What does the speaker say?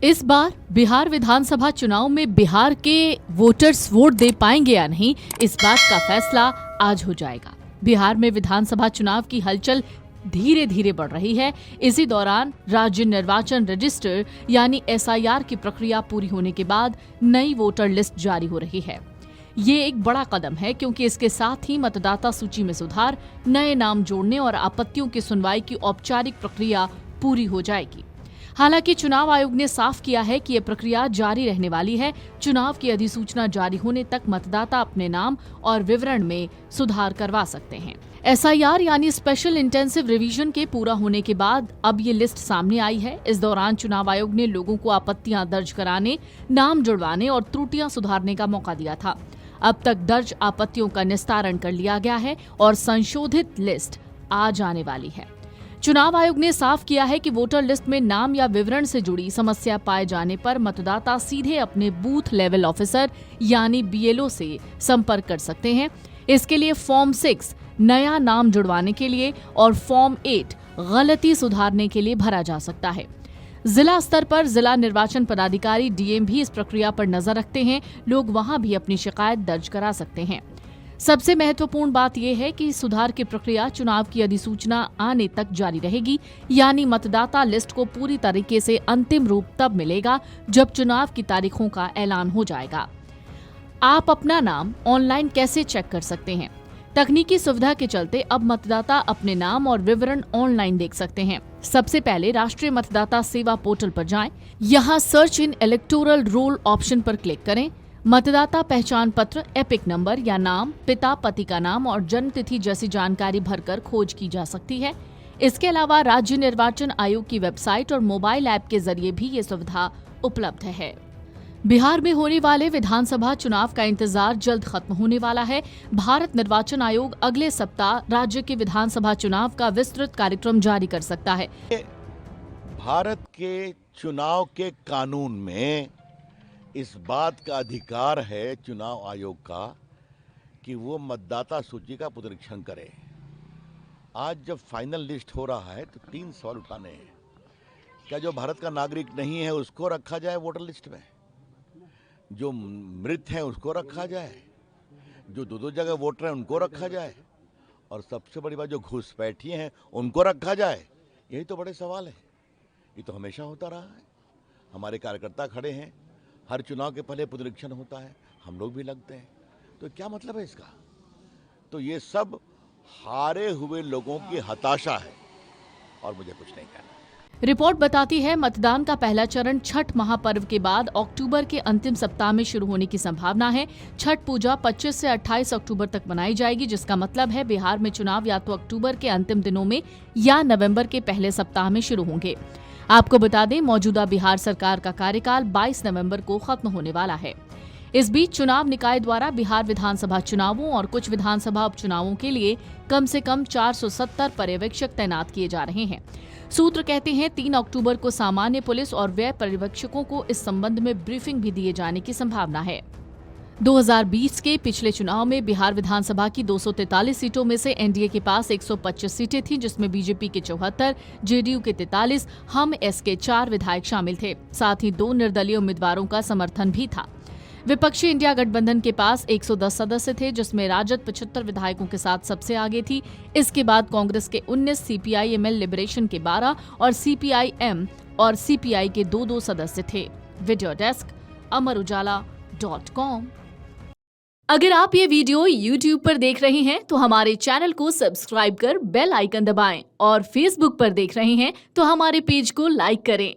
इस बार बिहार विधानसभा चुनाव में बिहार के वोटर्स वोट दे पाएंगे या नहीं, इस बात का फैसला आज हो जाएगा। बिहार में विधानसभा चुनाव की हलचल धीरे धीरे बढ़ रही है। इसी दौरान राज्य निर्वाचन रजिस्टर यानी SIR की प्रक्रिया पूरी होने के बाद नई वोटर लिस्ट जारी हो रही है। ये एक बड़ा कदम है क्योंकि इसके साथ ही मतदाता सूची में सुधार, नए नाम जोड़ने और आपत्तियों की सुनवाई की औपचारिक प्रक्रिया पूरी हो जाएगी। हालांकि चुनाव आयोग ने साफ किया है कि यह प्रक्रिया जारी रहने वाली है। चुनाव की अधिसूचना जारी होने तक मतदाता अपने नाम और विवरण में सुधार करवा सकते हैं। SIR यानी स्पेशल इंटेंसिव रिवीजन के पूरा होने के बाद अब ये लिस्ट सामने आई है। इस दौरान चुनाव आयोग ने लोगों को आपत्तियां दर्ज कराने, नाम जुड़वाने और त्रुटियां सुधारने का मौका दिया था। अब तक दर्ज आपत्तियों का निस्तारण कर लिया गया है और संशोधित लिस्ट आज आने वाली है। चुनाव आयोग ने साफ किया है कि वोटर लिस्ट में नाम या विवरण से जुड़ी समस्या पाए जाने पर मतदाता सीधे अपने बूथ लेवल ऑफिसर यानी BLO से संपर्क कर सकते हैं। इसके लिए फॉर्म 6 नया नाम जुड़वाने के लिए और फॉर्म 8 गलती सुधारने के लिए भरा जा सकता है। जिला स्तर पर जिला निर्वाचन पदाधिकारी DM भी इस प्रक्रिया पर नजर रखते हैं। लोग वहां भी अपनी शिकायत दर्ज करा सकते हैं। सबसे महत्वपूर्ण बात यह है कि सुधार की प्रक्रिया चुनाव की अधिसूचना आने तक जारी रहेगी, यानी मतदाता लिस्ट को पूरी तरीके से अंतिम रूप तब मिलेगा जब चुनाव की तारीखों का ऐलान हो जाएगा। आप अपना नाम ऑनलाइन कैसे चेक कर सकते हैं? तकनीकी सुविधा के चलते अब मतदाता अपने नाम और विवरण ऑनलाइन देख सकते हैं। सबसे पहले राष्ट्रीय मतदाता सेवा पोर्टल पर जाएं। यहाँ search in electoral roll option पर क्लिक करें। मतदाता पहचान पत्र, एपिक नंबर या नाम, पिता पति का नाम और जन्म तिथि जैसी जानकारी भरकर खोज की जा सकती है। इसके अलावा राज्य निर्वाचन आयोग की वेबसाइट और मोबाइल ऐप के जरिए भी ये सुविधा उपलब्ध है। बिहार में होने वाले विधानसभा चुनाव का इंतजार जल्द खत्म होने वाला है। भारत निर्वाचन आयोग अगले सप्ताह राज्य के विधानसभा चुनाव का विस्तृत कार्यक्रम जारी कर सकता है। भारत के चुनाव के कानून में इस बात का अधिकार है चुनाव आयोग का कि वो मतदाता सूची का पुनरीक्षण करे। आज जब फाइनल लिस्ट हो रहा है तो 3 सवाल उठाने हैं। क्या जो भारत का नागरिक नहीं है उसको रखा जाए वोटर लिस्ट में? जो मृत हैं उसको रखा जाए? जो दो जगह वोटर हैं उनको रखा जाए? और सबसे बड़ी बात जो घुसपैठिए हैं उनको रखा जाए? यही तो बड़े सवाल है। ये तो हमेशा होता रहा है। हमारे कार्यकर्ता खड़े हैं, हर चुनाव के पहले पुनरीक्षण होता है, हम लोग भी लगते हैं। तो क्या मतलब है इसका? तो ये सब हारे हुए लोगों की हताशा है और मुझे कुछ नहीं कहना। रिपोर्ट बताती है मतदान का पहला चरण छठ महापर्व के बाद अक्टूबर के अंतिम सप्ताह में शुरू होने की संभावना है। छठ पूजा 25 से 28 अक्टूबर तक मनाई जाएगी, जिसका मतलब है बिहार में चुनाव या तो अक्टूबर के अंतिम दिनों में या नवंबर के पहले सप्ताह में शुरू होंगे। आपको बता दें, मौजूदा बिहार सरकार का कार्यकाल 22 नवंबर को खत्म होने वाला है। इस बीच चुनाव निकाय द्वारा बिहार विधानसभा चुनावों और कुछ विधानसभा उपचुनावों के लिए कम से कम 470 पर्यवेक्षक तैनात किए जा रहे हैं। सूत्र कहते हैं 3 अक्टूबर को सामान्य पुलिस और व्यय पर्यवेक्षकों को इस संबंध में ब्रीफिंग भी दिए जाने की संभावना है। 2020 के पिछले चुनाव में बिहार विधानसभा की 243 सीटों में से NDA के पास 125 सीटें थीं, जिसमें BJP के 74, JDU के 43, हम S के 4 विधायक शामिल थे। साथ ही 2 निर्दलीय उम्मीदवारों का समर्थन भी था। विपक्षी इंडिया गठबंधन के पास 110 सदस्य थे, जिसमें राजद 75 विधायकों के साथ सबसे आगे थी। इसके बाद कांग्रेस के 19, CPI-ML लिबरेशन के 12 और CPI-M और CPI के 2-2 सदस्य थे। Video desk amarujala.com। अगर आप ये वीडियो YouTube पर देख रहे हैं तो हमारे चैनल को सब्सक्राइब कर बेल आइकन दबाएं और Facebook पर देख रहे हैं तो हमारे पेज को लाइक करें।